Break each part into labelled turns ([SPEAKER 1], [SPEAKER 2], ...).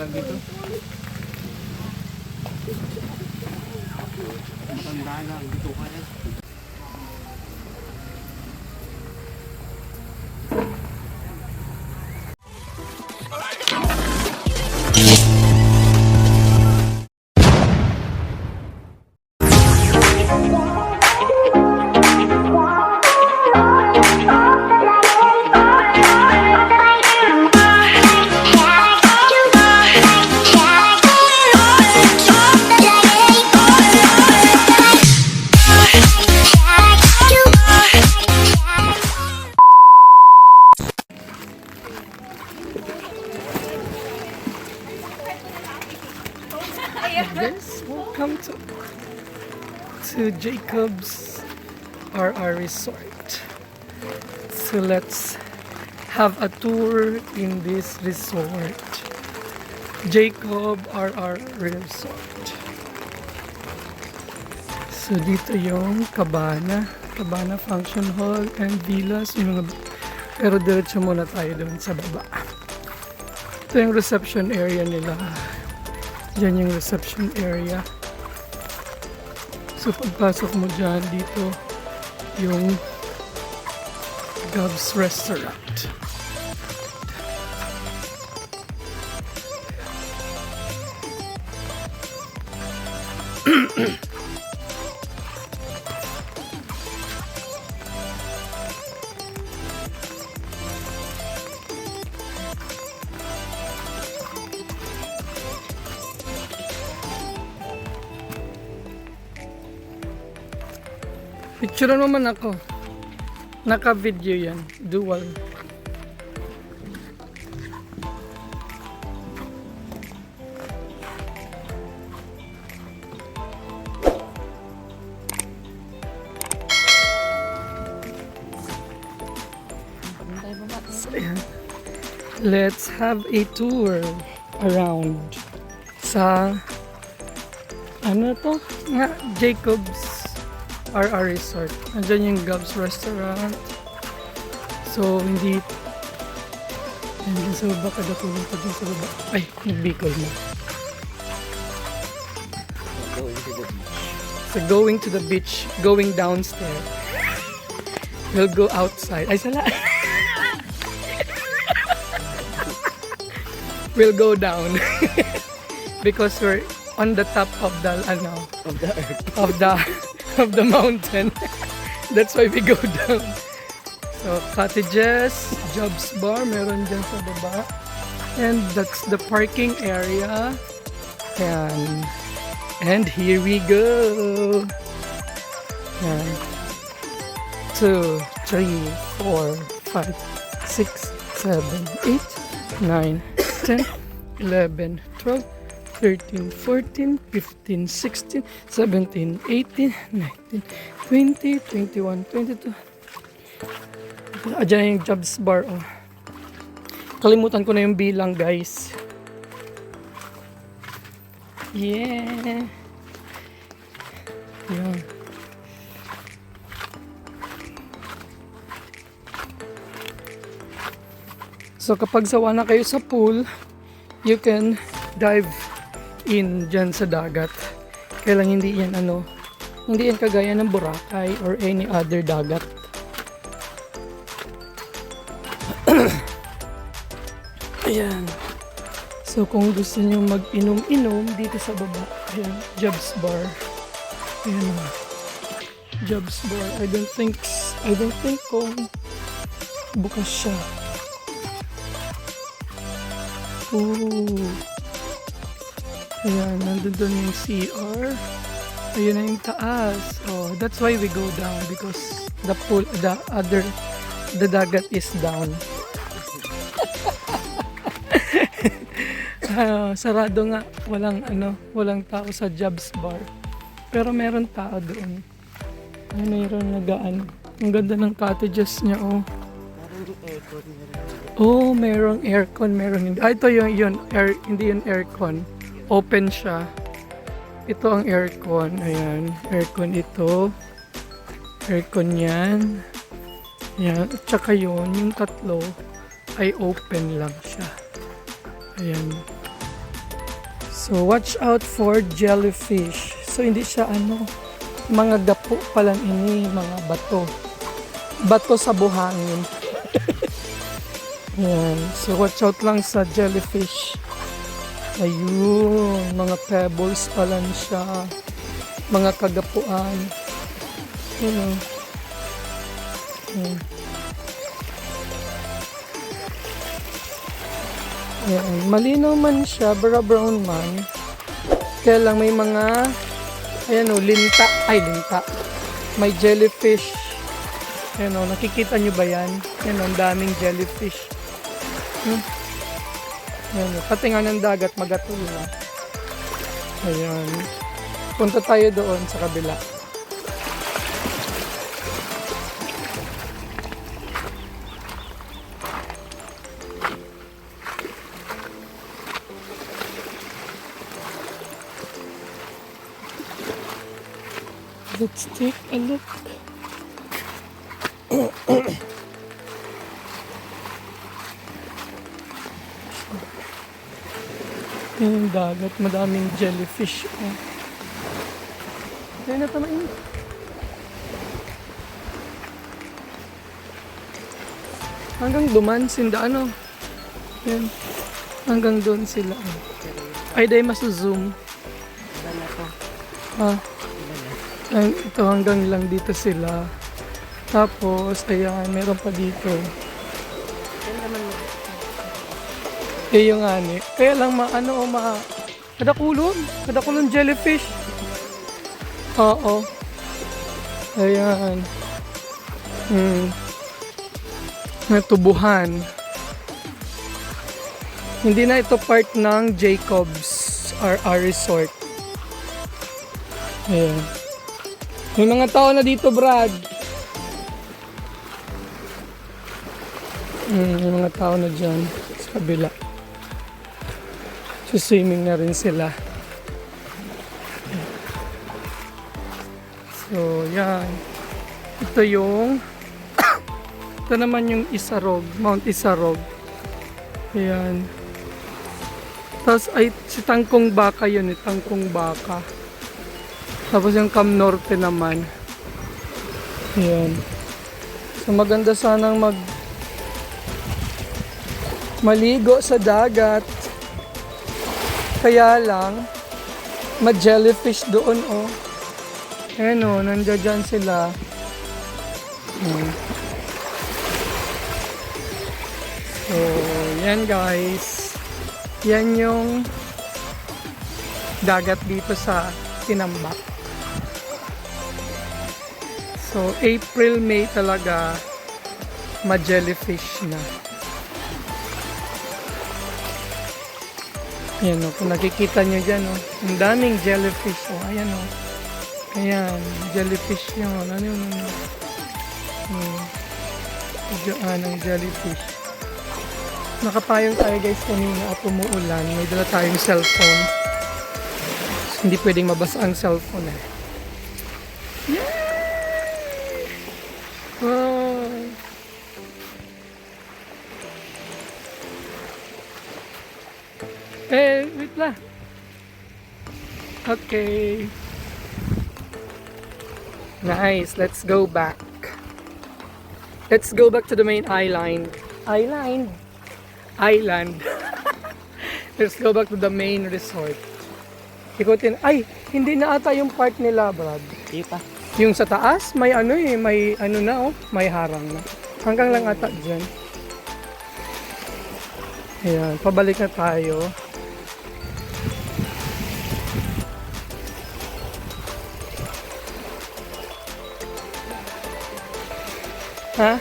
[SPEAKER 1] tawag dito? Tanda na, dito ka yan. Guys, welcome to Jacob's RR Resort. So let's have a tour in this resort. Jacob RR Resort. So dito yung Cabana Function Hall and Villas. Yung mga, pero diretso muna tayo doon sa baba. Ito yung reception area nila. Diyan yung reception area. So pagpasok mo dyan, dito yung Gab's Restaurant. Picture naman ako. Naka-video yan. Dual. So, ayan. Let's have a tour around sa ano to? Nga, Jacob's RR Resort. Andyan yung Gab's Restaurant. So, hindi sa baba, kada tulong pa din sa baba. Ay, nagbikol mo. So, going to the beach, going downstairs. We'll go outside. Ay, sala. We'll go down. Because we're on the top of the, of the earth. Of the mountain. That's why we go down. So, cottages, Jobs Bar, meron dyan sa baba. And that's the parking area. And here we go. 2, 3, 4, 5, 6, 7, 8, 9, 10, 11, 12, 13, 14, 15, 16, 17, 18, 19, 20, 21, 22. Diyan yung Jobs Bar. Oh. Kalimutan ko na yung bilang, guys. Yeah. Yan. So kapag sawa na kayo sa pool, you can dive in dyan sa dagat. Kaya lang hindi yan hindi yan kagaya ng Boracay or any other dagat. Ayan. So kung gusto nyo mag-inom-inom dito sa baba, ayan, Jobs Bar. Ayan na. Jobs Bar. I don't think kung bukas siya. Ooh. Ayan, nandun doon yung CR. Ayun na yung taas. Oh, that's why we go down because the pool, the dagat is down. Sarado nga, walang tao sa Jobs Bar. Pero meron tao doon. Ay, mayroon nagaan. Ang ganda ng cottages niya, oh. Oh, merong aircon, meron hindi. Ito yung air, hindi yung aircon. Open siya. Ito ang aircon. Ayan, aircon ito. Aircon yan. Ayan, at saka yun, yung tatlo ay open lang siya. Ayan. So, watch out for jellyfish. So, hindi siya mga gapo pa lang ini, mga bato. Bato sa buhangin. Yan. So, watch out lang sa jellyfish. Ayun, mga pebbles pa lang siya. Mga kagapuan. Yan. Yan. Yan. Malinaw man siya, brown man. Kaya lang may mga, linta. Ay, linta. May jellyfish. Ayan o, nakikita nyo ba yan? Ayan o, ang daming jellyfish. Ayan o, pati nga ng dagat, magatul na. Ayan. Punta tayo doon sa kabila. Let's take a look. Yung dagat, madaming jellyfish. Kaya na tamain. Hanggang duman, sinda Yan. Hanggang doon sila. Ay, dahil masu-zoom. Ito hanggang lang dito sila. Tapos, ayan, meron pa dito. Yung kaya lang kadakulon jellyfish. Oo. Ayan. Natubuhan. Hindi na ito part ng Jacobs RR Resort. Ayan. May mga tao na dito, Brad. May mga tao na dyan sa kabila. Swimming na rin sila. So, yan. Ito ito naman yung Isarog, Mount Isarog. Ayan. Tapos si Tangkong Baka yun, Tangkong Baka. Tapos yung Cam Norte naman. Ayan. So, maganda sanang maligo sa dagat. Kaya lang, ma-jellyfish doon Ayan nandiyan dyan sila. So, yan guys. Yan yung dagat dito sa Tinambak. So, April, May talaga ma-jellyfish na. Ayan kung nakikita nyo dyan ang daming jellyfish ayan ayan, jellyfish yun diyan ang jellyfish. Nakapayong tayo guys kanina at umuulan, may dala tayong cellphone, so, hindi pwedeng mabasa ang cellphone Wow. Wait lang. Okay. Nice. Let's go back. Let's go back to the main island. Island. Let's go back to the main resort. Ikutin. Ay, hindi na ata yung part nila, Brad. Hindi pa. Yung sa taas, may may may harang na. Hanggang lang ata dyan. Ayan, pabalik na tayo. Ha?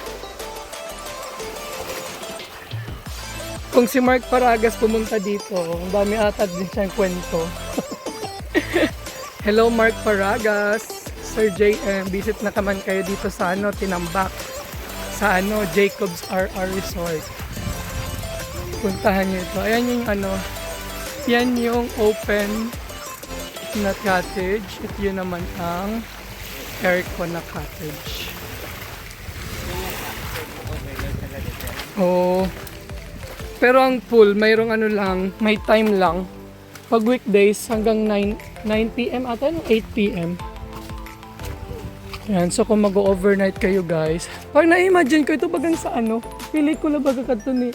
[SPEAKER 1] Kung si Mark Paragas pumunta dito, ang dami ata din siyang kwento. Hello Mark Paragas, Sir JM, visit na naman kayo dito sa Tinambak, sa Jacobs RR Resort. Puntahan niyo ito. Ayan yung yan yung open na cottage. Ito yun naman ang aircon na cottage. Oh. Pero ang pool, mayroong lang, may time lang. Pag weekdays hanggang 9 p.m. ata, 8 p.m. Yan, so kung mag-overnight kayo guys, pag na-imagine ko ito bagang sa ano, pelikula baga kadto ni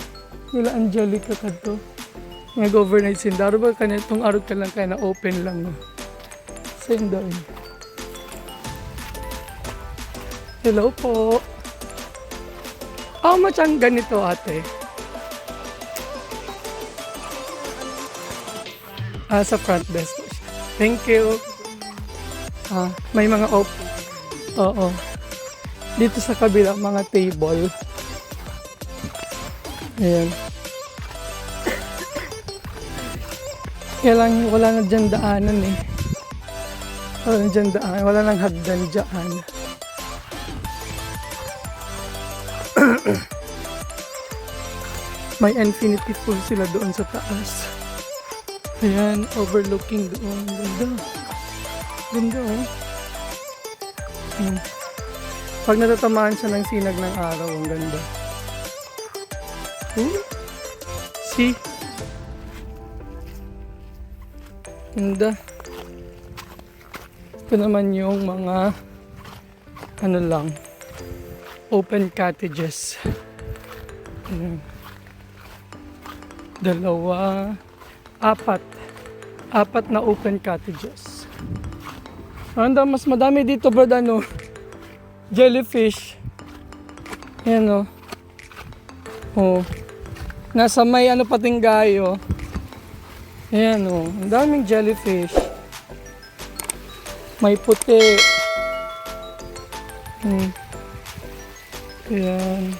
[SPEAKER 1] nila Angelica kadto. Mag-overnight sin daro ba kanya itong araw ka lang kaya na open lang no. So yun doon. Hello po. How much ang ganito ate? Sa front desk po siya. Thank you. May mga Oo. Dito sa kabila, mga table. Ayan. Kaya lang, wala na dyan daanan eh. Wala na dyan daanan. Wala nang hagdan dyan. May infinity pool sila doon sa taas. Ayan, overlooking doon. Ganda. Ganda oh. Pag natatamaan siya ng sinag ng araw, ang ganda. See? Ganda. Ito naman yung mga ano lang, open cottages. Ayan. Apat na open cottages. Mas madami dito bro, ano, jellyfish. Ayan o. Oh. Nasa may ano pating gayo. Ayan o. Ang daming jellyfish. May puti. Ayan.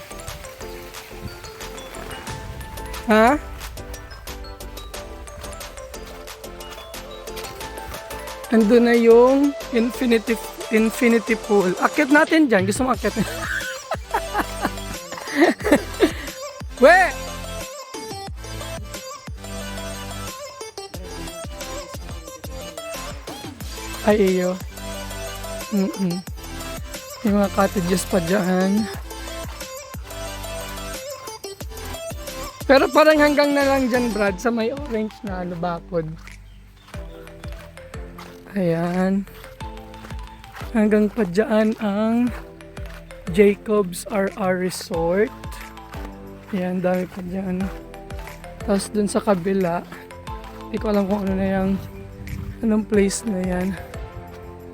[SPEAKER 1] Ha? Andun na yung infinity pool. Akit natin dyan. Gusto mo akit? We! Ay, iyo. Yung mga cottages pa dyan. Pero parang hanggang na lang dyan, Brad, sa may orange na ano, bakod. Ayan. Hanggang pa dyan ang Jacob's RR Resort. Ayan, dami pa dyan. Tapos dun sa kabila, hindi ko alam kung ano na yung anong place na yan.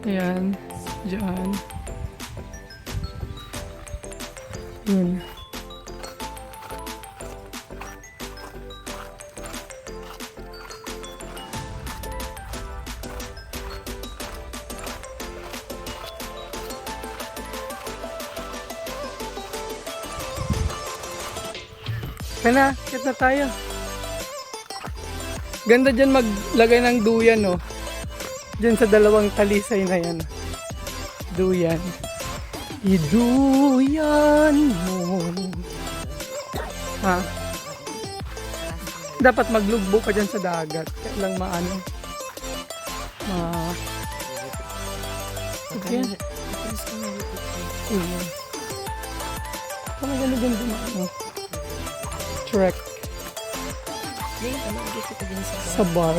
[SPEAKER 1] Ayan, dyan. Yun. Kaya kit na tayo. Ganda dyan maglagay ng duyan, no? Dyan sa dalawang talisay na yan. Duyan. Iduyan mo. Ha? Dapat maglugbo ka dyan sa dagat. Kaya lang maano. Okay. Kaya ganda dyan ano. Trek sa bar.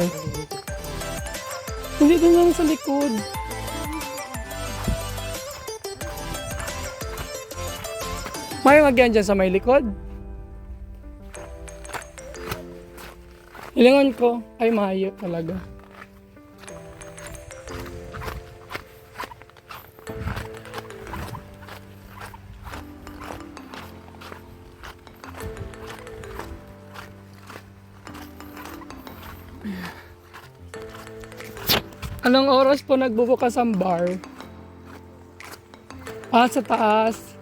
[SPEAKER 1] Hindi din lang sa likod. May magyan dyan sa may likod. Ilingon ko ay mayo talaga. Anong oras po nagbubukas ang bar? Sa taas.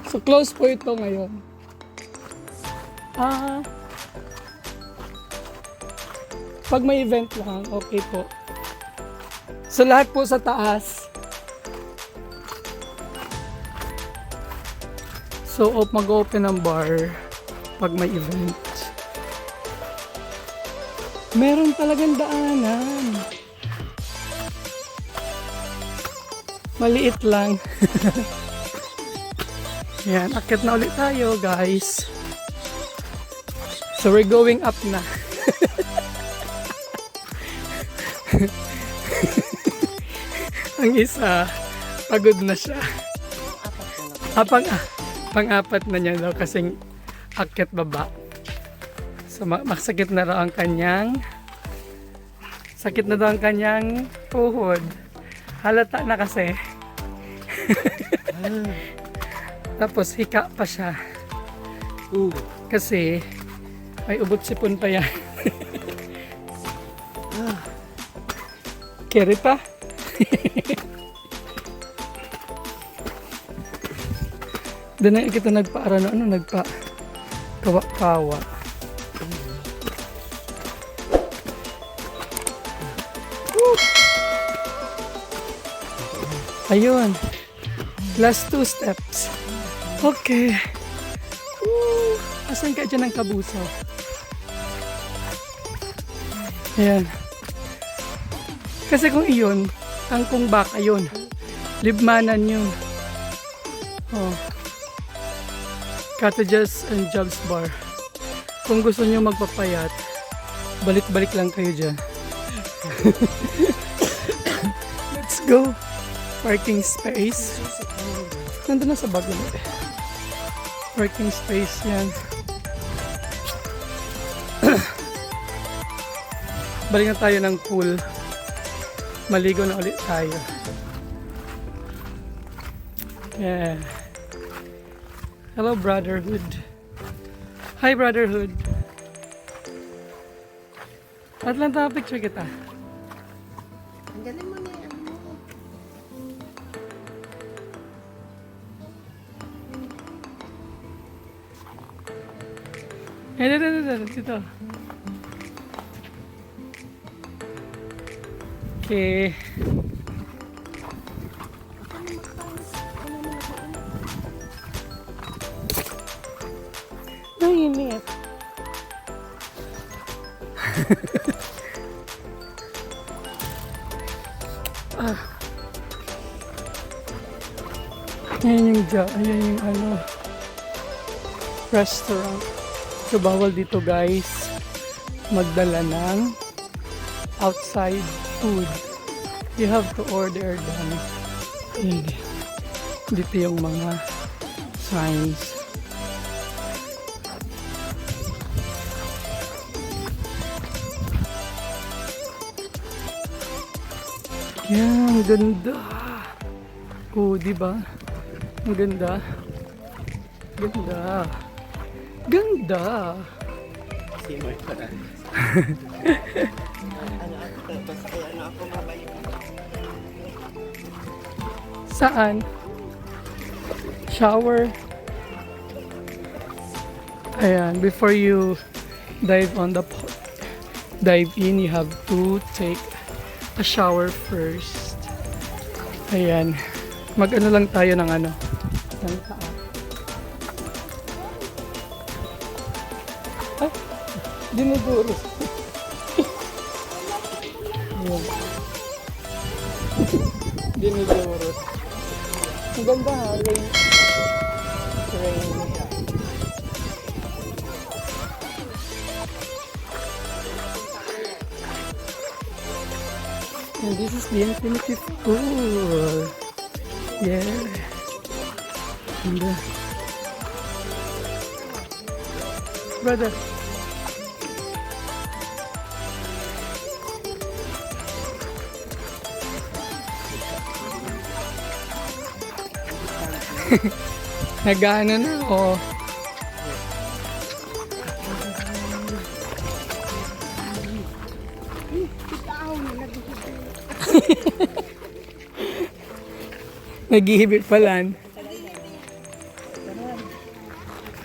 [SPEAKER 1] So close po ito ngayon. Pag may event lang, okay po. So lahat po sa taas. So mag-open ang bar pag may event. Meron talagang daanan. Maliit lang. Yan, akit na ulit tayo guys. So we're going up na. Ang isa, pagod na siya. Pang-apat na niya daw kasing akyat baba. So masakit na raw ang kanyang tuhod. Halata na kasi. Tapos hika pa siya. Kasi may ubot sipon pa yan. Kerita. Doon na kita nagpa-kawa-kawa. Ayun. Last 2 steps. Okay. Asan ka dyan ang kabusaw? Ayan. Kasi kung iyon, kung baka yun. Libmanan yun. Oh. Cottages and Jobs Bar. Kung gusto nyo magpapayat, balik-balik lang kayo dyan. Let's go. Parking space. Nandun na sa bago. Parking space yan. Balik na tayo ng pool. Maligo na ulit tayo. Yeah. Hello, Brotherhood. Hi, Brotherhood. Atlanta, picture kita.
[SPEAKER 2] Ang galing mo na yan.
[SPEAKER 1] Dito. Okay. Nainit. Ayan yung restaurant. So bawal dito guys magdala ng outside food. You have to order them. Ayan. Dito yung mga signs. Yan, ang ganda. Oh, di ba? Ang ganda. Ganda. Ganda.
[SPEAKER 2] Simoy ko na. Ano ako mabayo.
[SPEAKER 1] Saan? Shower. Ayan, before you dive in, you have to take a shower first. Ayan. Mag-ano lang tayo ng ng paa. Ay, dinuduro. Ayan. Dinuduro. Ang ganda ha, rain. And this is the infinity pool. Yeah. And, brother. Nag-ano na ako. Naghihibit palan.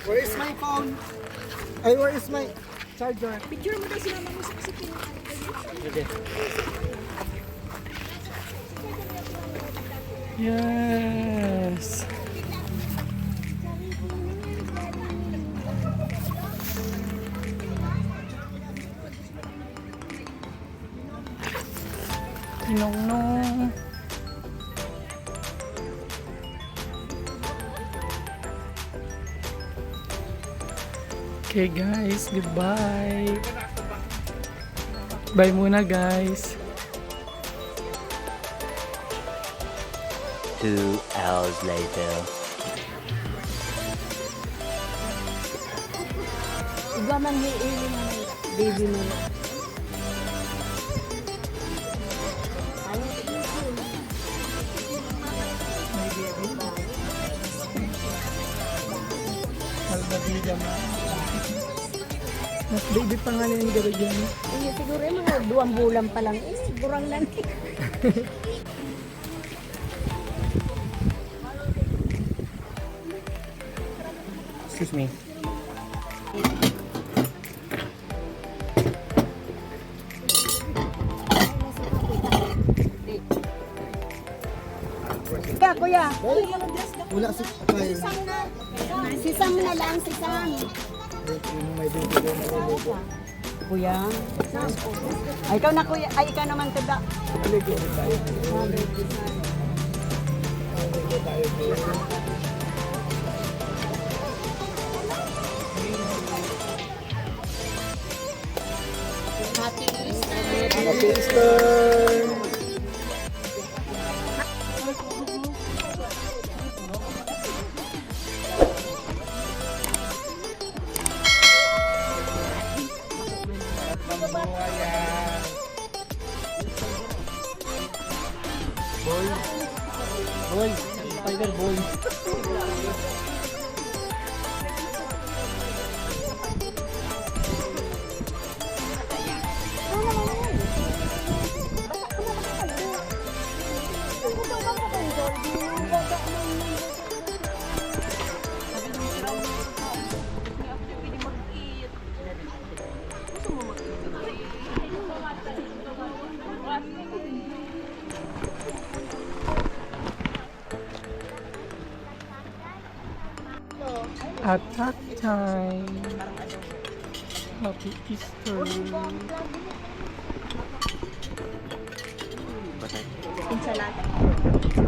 [SPEAKER 2] Where is my phone? Ay, where is my charger?
[SPEAKER 3] Picture mo daw si mama mo sa sikin.
[SPEAKER 1] Yes. Tinong-nong. Okay guys, goodbye. Bye muna guys.
[SPEAKER 4] 2 hours later.
[SPEAKER 3] Iba man baby mo.
[SPEAKER 1] Salbadilla na. Mas baby pa nga yung garo dyan.
[SPEAKER 3] Siguro yung mga 2 bulan pa lang. Burang lang.
[SPEAKER 2] Excuse me.
[SPEAKER 3] Kuya, kuya.
[SPEAKER 2] Wala si Kyle.
[SPEAKER 3] Si Sam na lang, si Sam.
[SPEAKER 2] May baby doon na luluto.
[SPEAKER 3] Kuya. Ay, ikaw na kuya. Ay, ikaw naman tada.
[SPEAKER 2] Aligo rin tayo. Aligo tayo. Happy Easter! Boy, spider boy.
[SPEAKER 1] Attack time. Happy Easter.
[SPEAKER 3] Enchilada.